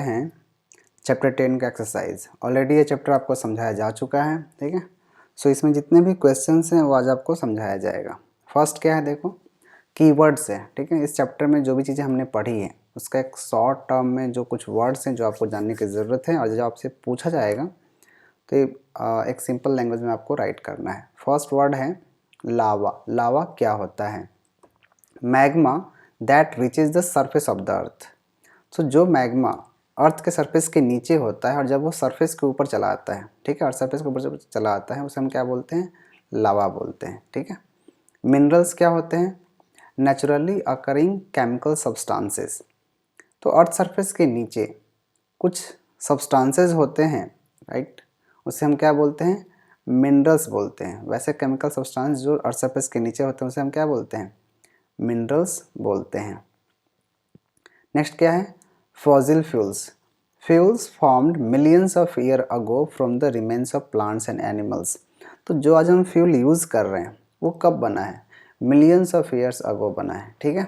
हैं चैप्टर 10 का exercise. Already ये चैप्टर आपको समझाया जा चुका है, ठीक है। सो इसमें जितने भी क्वेश्चंस हैं वो आज आपको समझाया जाएगा। फर्स्ट क्या है, देखो कीवर्ड्स है, ठीक है। इस चैप्टर में जो भी चीज़ें हमने पढ़ी है उसका एक शॉर्ट टर्म में जो कुछ वर्ड्स हैं जो आपको जानने की ज़रूरत है, और जो आपसे पूछा जाएगा तो ये एक सिंपल लैंग्वेज में आपको राइट करना है। फर्स्ट वर्ड है लावा। लावा क्या होता है? Magma that reaches the surface of the earth. So जो मैग्मा अर्थ के सरफेस के नीचे होता है और जब वो सरफेस के ऊपर चला आता है, ठीक है, और सरफेस के ऊपर जब चला आता है उसे हम क्या बोलते हैं? लावा बोलते हैं, ठीक है। मिनरल्स क्या होते हैं? Naturally occurring chemical substances. तो अर्थ सरफेस के नीचे कुछ सब्सटेंसेस होते हैं, राइट, उसे हम क्या बोलते हैं? मिनरल्स बोलते हैं। वैसे केमिकल सब्सटेंस जो अर्थ सरफेस के नीचे होते हैं उसे हम क्या बोलते हैं? मिनरल्स बोलते हैं। नेक्स्ट क्या है? Fossil fuels. Fuels formed millions of year ago from the remains of plants and animals. तो जो आज हम फ्यूल यूज़ कर रहे हैं वो कब बना है? मिलियंस ऑफ ईयर्स अगो बना है, ठीक है।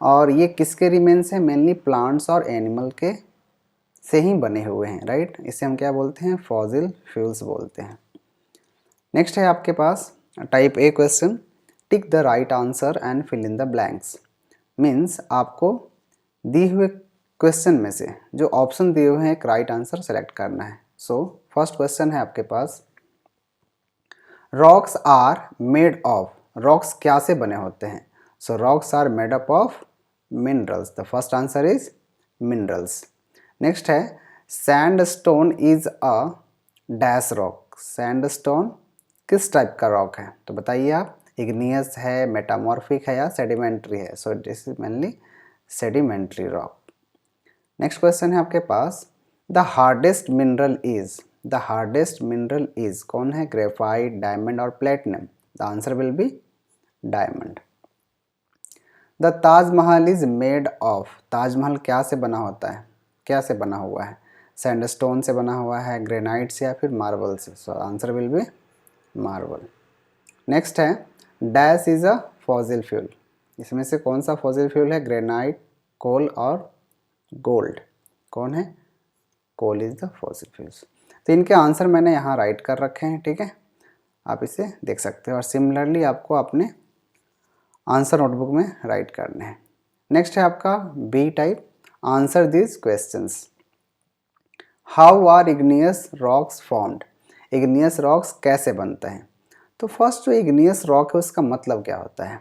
और ये किसके रिमेन्स हैं? मेनली प्लांट्स और एनिमल के से ही बने हुए हैं, राइट। इसे हम क्या बोलते हैं? फॉसिल फ्यूल्स बोलते हैं। नेक्स्ट है आपके पास type a question, tick the right answer and fill in the blanks. Means आपको दिए हुए क्वेश्चन में से जो ऑप्शन दिए हुए हैं एक राइट आंसर सेलेक्ट करना है। सो फर्स्ट क्वेश्चन है आपके पास, rocks are made of. Rocks क्या से बने होते हैं? So rocks are made up of minerals. The first answer is minerals. Next है sandstone is a dash rock. Sandstone किस टाइप का रॉक है? तो बताइए आप, इग्नियस है, मेटामॉर्फिक है या सेडिमेंट्री है? So this is mainly sedimentary rock. Next question है आपके पास, the hardest mineral is. The hardest mineral is कौन है? ग्रेफाइट, डायमंड और platinum. The answer will be diamond. The Taj Mahal is made of. Taj Mahal क्या से बना होता है? क्या से बना हुआ है? सैंडस्टोन से बना हुआ है, ग्रेनाइट से या फिर मार्बल से? So answer will be marble. Next है dash is a fossil fuel. इसमें से कौन सा फॉसिल फ्यूल है? ग्रेनाइट, कोल और गोल्ड। कौन है? Coal is the fossil fuels. तो इनके आंसर मैंने यहाँ राइट कर रखे हैं, ठीक है, आप इसे देख सकते हो। और सिमिलरली आपको अपने आंसर नोटबुक में राइट करने हैं। नेक्स्ट है आपका B type, answer this questions. How are igneous rocks formed. Igneous rocks कैसे बनते हैं? तो फर्स्ट जो इग्नियस रॉक है उसका मतलब क्या होता है?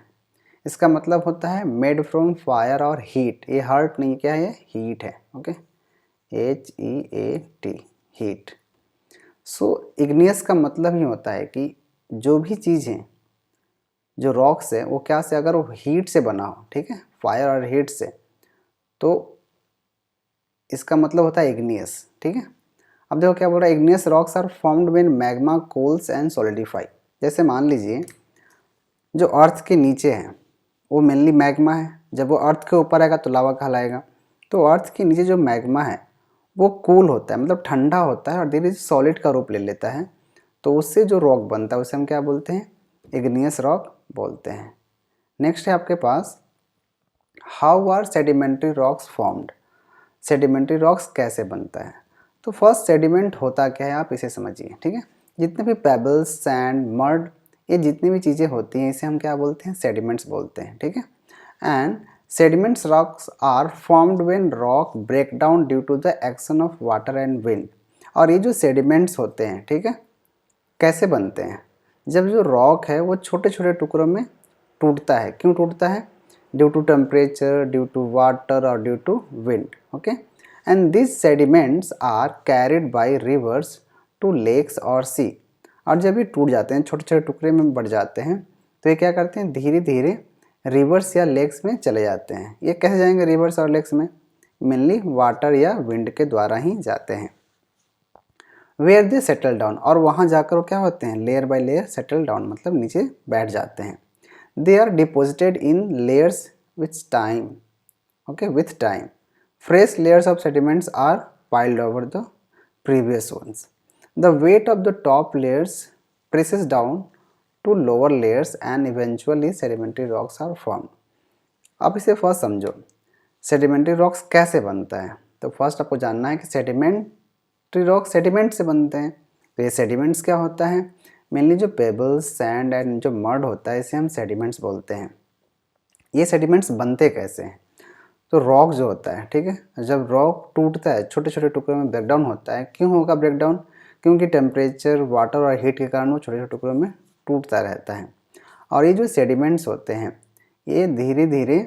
इसका मतलब होता है मेड फ्रॉम फायर और हीट। ये हर्ट नहीं, क्या है? ये हीट है, ओके, HEAT, हीट। सो इग्नियस का मतलब ही होता है कि जो भी चीज़ें, जो रॉक्स है वो क्या से, अगर वो हीट से बना हो, ठीक है, फायर और हीट से, तो इसका मतलब होता है इग्नियस, ठीक है। अब देखो क्या बोल रहा है, igneous rocks are formed when magma cools and solidify. जैसे मान लीजिए जो अर्थ के नीचे है वो मेनली मैग्मा है, जब वो अर्थ के ऊपर आएगा तो लावा कहलाएगा। तो अर्थ के नीचे जो मैग्मा है वो कूल होता है, मतलब ठंडा होता है और धीरे धीरे सॉलिड का रूप ले लेता है, तो उससे जो रॉक बनता है उसे हम क्या बोलते हैं? इग्नियस रॉक बोलते हैं। नेक्स्ट है आपके पास, how are sedimentary rocks formed. Sedimentary rocks कैसे बनता है? तो फर्स्ट सेडिमेंट होता क्या है आप इसे समझिए, ठीक है। जितने भी पेबल्स, सैंड, मड, ये जितनी भी चीज़ें होती हैं इसे हम क्या बोलते हैं? सेडिमेंट्स बोलते हैं, ठीक है। And sediments rocks are formed when rock break down due to the action of water and wind. और ये जो सेडिमेंट्स होते हैं, ठीक है, कैसे बनते हैं? जब जो रॉक है वो छोटे छोटे टुकड़ों में टूटता है। क्यों टूटता है? Due to temperature, due to water और due to wind, okay. And this sediments are carried by rivers to lakes और सी। और जब ये टूट जाते हैं, छोटे छोटे टुकड़े में बढ़ जाते हैं, तो ये क्या करते हैं? धीरे धीरे रिवर्स या लेक्स में चले जाते हैं। ये कैसे जाएंगे रिवर्स और लेक्स में? मेनली वाटर या विंड के द्वारा ही जाते हैं। वेयर दे सेटल डाउन, और वहाँ जाकर वो क्या होते हैं? Layer by layer settle down, मतलब नीचे बैठ जाते हैं। They are deposited in layers with time, okay, with time fresh layers of sediments are piled over the previous ones. The weight of the top layers presses down to lower layers and eventually sedimentary rocks are formed. अब इसे first समझो, sedimentary rocks कैसे बनता है? तो first आपको जानना है कि सेडिमेंट्री रॉक सेडिमेंट से बनते हैं। तो ये सेडिमेंट्स क्या होता है? मेनली जो पेबल्स, सैंड एंड जो मड होता है इसे हम सेडिमेंट्स बोलते हैं। ये सेडिमेंट्स बनते कैसे हैं? तो रॉक जो होता है, ठीक है, जब रॉक टूटता है छोटे छोटे टुकड़ों में ब्रेकडाउन होता है। क्यों होगा ब्रेकडाउन? क्योंकि टेम्परेचर, वाटर और हीट के कारण वो छोटे छोटे टुकड़ों में टूटता रहता है। और ये जो सेडिमेंट्स होते हैं ये धीरे धीरे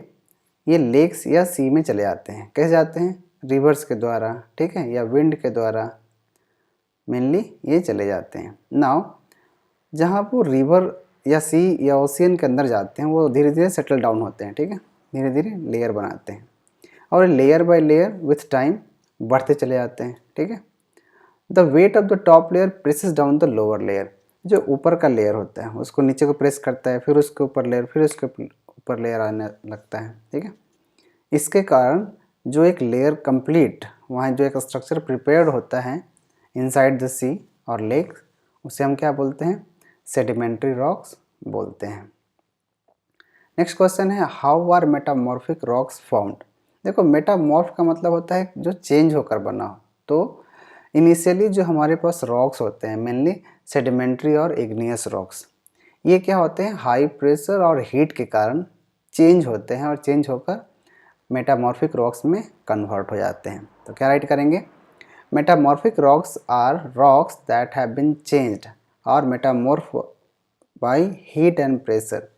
ये लेक्स या सी में चले जाते हैं। कैसे जाते हैं? रिवर्स के द्वारा, ठीक है, या विंड के द्वारा मेनली ये चले जाते हैं। नाउ जहाँ वो रिवर या सी या ओशियन के अंदर जाते हैं वो धीरे धीरे सेटल डाउन होते हैं, ठीक है, धीरे धीरे लेयर बनाते हैं और layer by layer with time बढ़ते चले जाते हैं, ठीक है। The weight of the top layer presses down the lower layer. जो ऊपर का लेयर होता है उसको नीचे को प्रेस करता है, फिर उसके ऊपर लेयर, फिर उसके ऊपर लेयर आने लगता है, ठीक है। इसके कारण जो एक लेयर कंप्लीट, वहाँ जो एक स्ट्रक्चर प्रिपेयर्ड होता है इनसाइड द सी और लेक, उसे हम क्या बोलते हैं? सेडिमेंट्री रॉक्स बोलते हैं। नेक्स्ट क्वेश्चन है how are metamorphic rocks found. देखो मेटामॉर्फ का मतलब होता है जो चेंज होकर बना हो। तो इनिशियली जो हमारे पास रॉक्स होते हैं मेनली सेडिमेंट्री और इग्नियस रॉक्स, ये क्या होते हैं? हाई प्रेशर और हीट के कारण चेंज होते हैं और चेंज होकर मेटामॉर्फिक रॉक्स में कन्वर्ट हो जाते हैं। तो क्या राइट करेंगे? Metamorphic rocks are rocks that have been changed और metamorph by heat and pressure.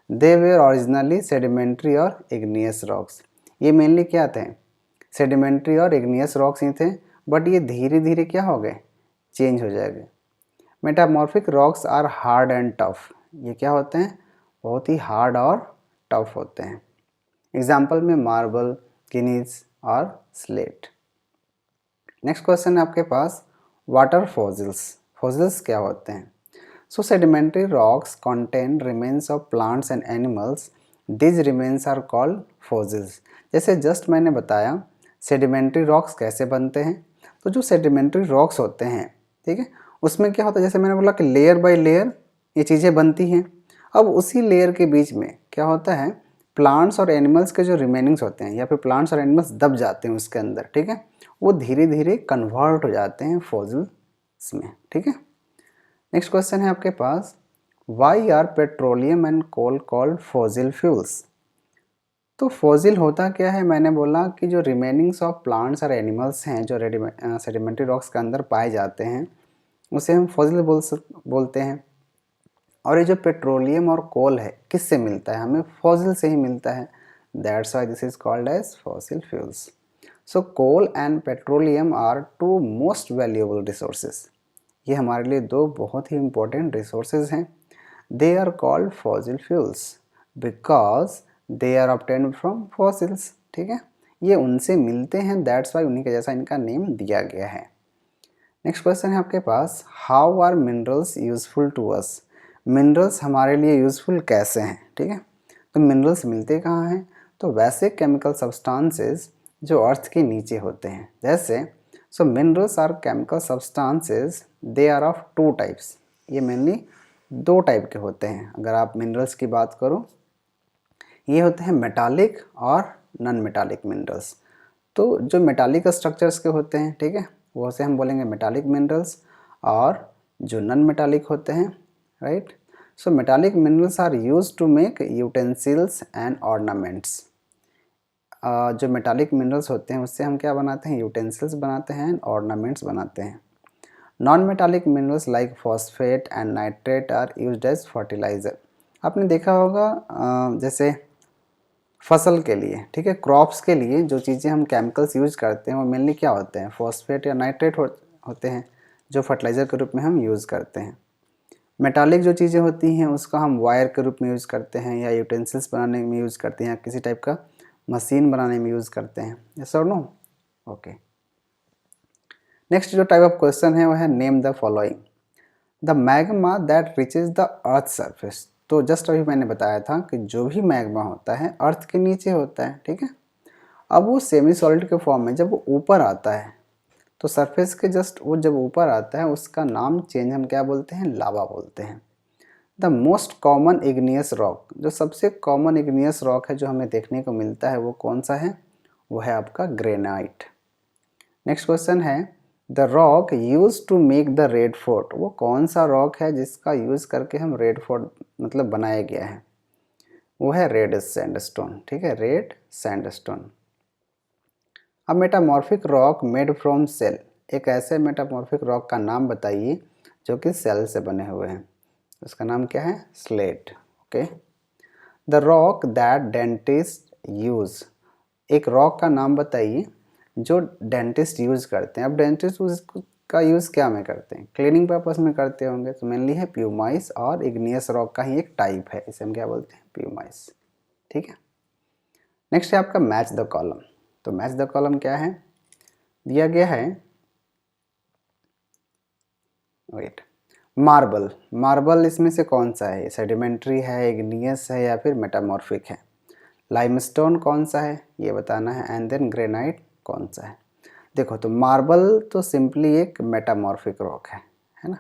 They were originally sedimentary और इग्नियस रॉक्स। ये मेनली क्या थे? सेडिमेंट्री और इग्नियस रॉक्स ही थे, बट ये धीरे धीरे क्या हो गए? चेंज हो जाएंगे। Metamorphic rocks are hard and tough. ये क्या होते हैं? बहुत ही हार्ड और टफ होते हैं। एग्जाम्पल में मार्बल, गिनीज और स्लेट। नेक्स्ट क्वेश्चन है आपके पास वाटर फॉसिल्स। फॉसिल्स क्या होते हैं? So sedimentary rocks contain remains of plants and animals. This remains are called fossils. जैसे जस्ट मैंने बताया सेडिमेंट्री रॉक्स कैसे बनते हैं। तो जो सेडिमेंट्री रॉक्स होते हैं, ठीक है, उसमें क्या होता है? जैसे मैंने बोला कि लेयर बाय लेयर ये चीज़ें बनती हैं। अब उसी लेयर के बीच में क्या होता है? प्लांट्स और एनिमल्स के जो रिमेनिंग्स होते हैं या फिर प्लांट्स और एनिमल्स दब जाते हैं उसके अंदर, ठीक है, वो धीरे धीरे कन्वर्ट हो जाते हैं फॉसिल्स में, ठीक है। नेक्स्ट क्वेश्चन है आपके पास why are petroleum and coal called fossil fuels. तो फॉसिल होता क्या है? मैंने बोला कि जो रिमेनिंग्स ऑफ प्लांट्स और एनिमल्स हैं जो सेडिमेंट्री रॉक्स के अंदर पाए जाते हैं उसे हम फॉसिल बोलते हैं। और ये जो पेट्रोलियम और कोल है किससे मिलता है? हमें फॉसिल से ही मिलता है। That's why this is called as fossil fuels. So coal and petroleum are two most valuable resources. ये हमारे लिए दो बहुत ही इंपॉर्टेंट रिसोर्सेज हैं। They are called fossil fuels because they are obtained from fossils, ठीक है, ये उनसे मिलते हैं, दैट्स वाई उन्हीं के जैसा इनका नेम दिया गया है। नेक्स्ट क्वेश्चन है आपके पास how are minerals useful to us. Minerals हमारे लिए यूजफुल कैसे हैं, ठीक है। तो मिनरल्स मिलते कहाँ हैं? तो वैसे केमिकल सब्सटेंसेस जो अर्थ के नीचे होते हैं। जैसे so minerals are chemical substances, they are of two types. ये मेनली दो टाइप के होते हैं। अगर आप मिनरल्स की बात करो, ये होते हैं मेटालिक और नॉन मेटालिक मिनरल्स। तो जो मेटालिक स्ट्रक्चर्स के होते हैं, ठीक है, वो से हम बोलेंगे मेटालिक मिनरल्स, और जो नॉन मेटालिक होते हैं, right. So metallic minerals are used to make utensils and ornaments. जो मेटालिक मिनरल्स होते हैं उससे हम क्या बनाते हैं? यूटेंसिल्स बनाते हैं, ऑर्नामेंट्स बनाते हैं। Non metallic minerals like phosphate and nitrate are used as fertiliser. आपने देखा होगा जैसे फसल के लिए, ठीक है, क्रॉप्स के लिए जो चीज़ें हम केमिकल्स यूज करते हैं वो मेनली क्या होते हैं? फॉस्फेट या नाइट्रेट होते हैं जो फर्टिलाइज़र के रूप में हम यूज़ करते हैं। मेटालिक जो चीज़ें होती हैं उसका हम वायर के रूप में यूज़ करते हैं, या यूटेंसिल्स बनाने में यूज़ करते हैं, या किसी टाइप का मशीन बनाने में यूज़ करते हैं। यस और नो? ओके। नेक्स्ट जो टाइप ऑफ क्वेश्चन है वो है name the following. The magma that reaches the earth surface. तो जस्ट अभी मैंने बताया था कि जो भी मैग्मा होता है अर्थ के नीचे होता है, ठीक है। अब वो सेमी सॉलिड के फॉर्म में जब वो ऊपर आता है तो सरफेस के जस्ट वो जब ऊपर आता है उसका नाम चेंज हम क्या बोलते हैं? लावा बोलते हैं। The most common igneous rock, जो सबसे कॉमन इग्नियस रॉक है जो हमें देखने को मिलता है वो कौन सा है? वो है आपका ग्रेनाइट। नेक्स्ट क्वेश्चन है the rock use to make the Red Fort, वो कौन सा रॉक है जिसका यूज करके हम रेड फोर्ट मतलब बनाया गया है, वो है रेड सैंडस्टोन, ठीक है, रेड सैंडस्टोन। अब metamorphic rock made from shale, एक ऐसे मेटामॉर्फिक रॉक का नाम बताइए जो कि सेल से बने हुए हैं, उसका नाम क्या है, slate. Okay, the rock that dentist use, एक रॉक का नाम बताइए जो डेंटिस्ट यूज करते हैं। अब डेंटिस्ट का यूज़ क्या में करते हैं, क्लीनिंग पर्पस में करते होंगे, तो मेनली है प्यूमाइस और इग्नियस रॉक का ही एक टाइप है, इसे हम क्या बोलते हैं, प्यूमाइस, ठीक है। नेक्स्ट है आपका मैच द कॉलम, तो मैच द कॉलम क्या है, दिया गया है वेट मार्बल, मार्बल इसमें से कौन सा है, सेडिमेंट्री है, इग्नियस है या फिर मेटामॉर्फिक है, लाइमस्टोन कौन सा है ये बताना है, एंड देन ग्रेनाइट कौन सा है। देखो तो मार्बल तो सिंपली एक मेटामॉर्फिक रॉक है ना,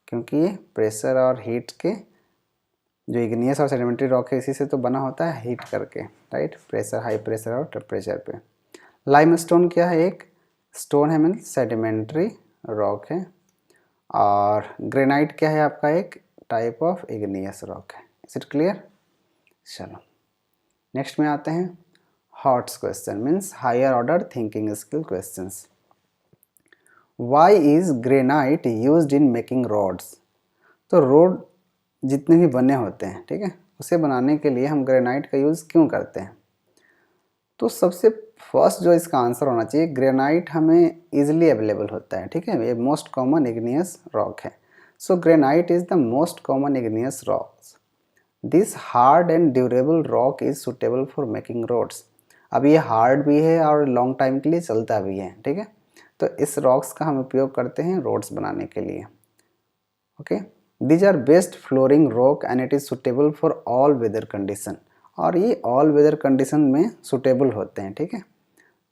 क्योंकि ये प्रेशर और हीट के, जो इग्नियस और सेडिमेंट्री रॉक है इसी से तो बना होता है हीट करके, राइट, प्रेशर, हाई प्रेशर और टेम्परेचर पे। लाइमस्टोन क्या है, एक स्टोन है, मीन्स सेडिमेंट्री रॉक है, और ग्रेनाइट क्या है आपका, एक टाइप ऑफ इग्नियस रॉक है। Is it clear? चलो नेक्स्ट में आते हैं HOTS question, means higher order thinking skill questions. Why is granite used in making roads, तो रोड जितने भी बने होते हैं, ठीक है, उसे बनाने के लिए हम ग्रेनाइट का यूज़ क्यों करते हैं। तो सबसे फर्स्ट जो इसका आंसर होना चाहिए, ग्रेनाइट हमें इजीली अवेलेबल होता है, ठीक है, ये मोस्ट कॉमन इग्नियस रॉक है। So granite is the most common igneous rocks. This hard and durable rock is suitable for making roads. अब ये हार्ड भी है और लॉन्ग टाइम के लिए चलता भी है, ठीक है, तो इस रॉक्स का हम उपयोग करते हैं रोड्स बनाने के लिए। Okay, these are best flooring rock and it is suitable for all weather condition, और ये ऑल वेदर कंडीशन में सुटेबल होते हैं, ठीक है,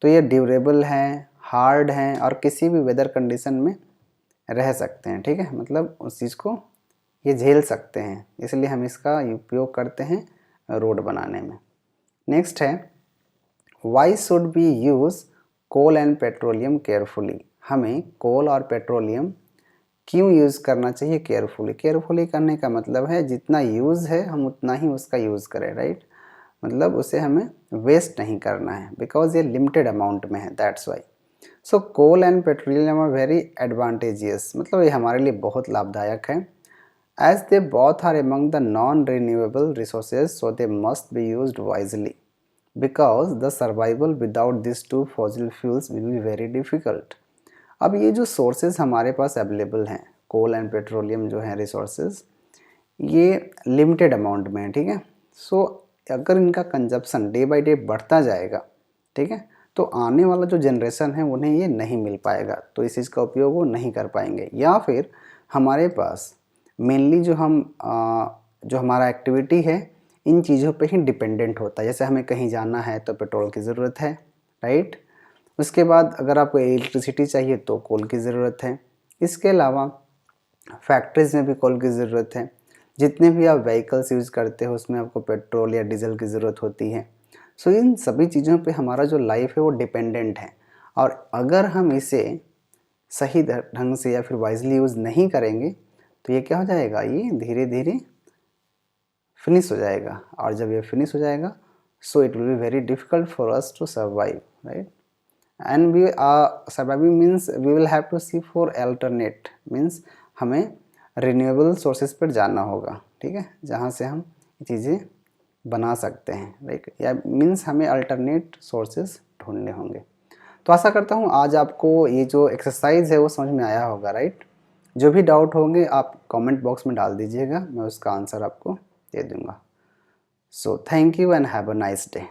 तो ये ड्यूरेबल हैं, हार्ड हैं और किसी भी वेदर कंडीशन में रह सकते हैं, ठीक है, मतलब उस चीज़ को ये झेल सकते हैं, इसलिए हम इसका उपयोग करते हैं रोड बनाने में। नेक्स्ट है why should be use coal and petroleum carefully, हमें कोल और पेट्रोलियम क्यों यूज़ करना चाहिए केयरफुली। केयरफुली करने का मतलब है जितना यूज़ है हम उतना ही उसका यूज़ करें, राइट, मतलब उसे हमें वेस्ट नहीं करना है, बिकॉज ये लिमिटेड अमाउंट में है, that's why. So coal and petroleum are very advantageous, मतलब ये हमारे लिए बहुत लाभदायक है, as they both are among the non renewable resources, so they must be used wisely, because the survival without this two fossil fuels will be very difficult. अब ये जो सोर्सेज हमारे पास अवेलेबल हैं, कोल एंड पेट्रोलियम जो हैं resources, ये limited amount में है, ठीक है, सो अगर इनका कंजप्शन डे बाय डे बढ़ता जाएगा, ठीक है, तो आने वाला जो जनरेशन है उन्हें ये नहीं मिल पाएगा, तो इस चीज़ का उपयोग वो नहीं कर पाएंगे, या फिर हमारे पास मेनली जो हमारा एक्टिविटी है इन चीज़ों पे ही डिपेंडेंट होता है, जैसे हमें कहीं जाना है तो पेट्रोल की ज़रूरत है, राइट, उसके बाद अगर आपको इलेक्ट्रिसिटी चाहिए तो कोल की ज़रूरत है, इसके अलावा फैक्ट्रीज़ में भी कोल की ज़रूरत है, जितने भी आप व्हीकल्स यूज़ करते हो उसमें आपको पेट्रोल या डीजल की ज़रूरत होती है। सो इन सभी चीज़ों पे हमारा जो लाइफ है वो डिपेंडेंट है, और अगर हम इसे सही ढंग से या फिर वाइजली यूज़ नहीं करेंगे तो ये क्या हो जाएगा, ये धीरे धीरे फिनिश हो जाएगा, और जब ये फिनिश हो जाएगा so it will be very difficult for us to survive, right, and we surviving means we will have to see for alternate, means हमें रिन्यूएबल सोर्सेज पर जाना होगा, ठीक है, जहाँ से हम चीज़ें बना सकते हैं, राइट, या मीन्स हमें अल्टरनेट सोर्सेज ढूंढने होंगे। तो आशा करता हूँ आज आपको ये जो एक्सरसाइज है वो समझ में आया होगा, राइट, जो भी डाउट होंगे आप कमेंट बॉक्स में डाल दीजिएगा, मैं उसका आंसर आपको दे दूँगा। So thank you and have a nice day.